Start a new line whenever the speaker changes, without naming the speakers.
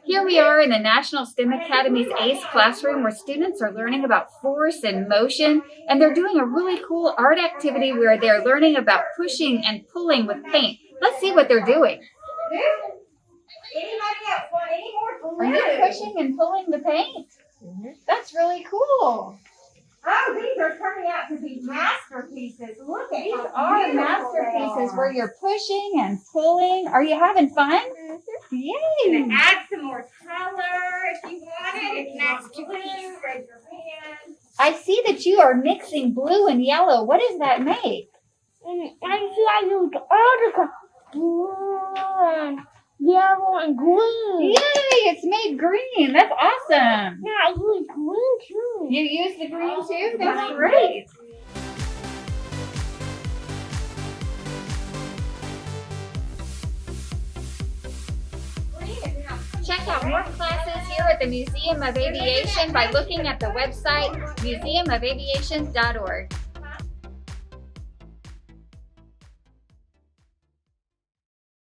Here we are in the National STEM Academy's ACE classroom where students are learning about force and motion, and they're doing a really cool art activity where they're learning about pushing and pulling with paint. Let's see what they're doing. Are you pushing and pulling the paint? That's really cool.
Oh, these are turning out to be masterpieces. Look at
These are masterpieces where you're pushing and pulling. Are you having fun? Yay!
And add some more color if you want it. It's next to blue. Raise your hand.
I see that you are mixing blue and yellow. What does that make?
I used all the blue, yellow, and green.
Yay! It's made green. That's awesome.
Yeah, I used green too.
You use the green too? That's great. Check out more classes here at the Museum of Aviation by looking at the website museumofaviation.org.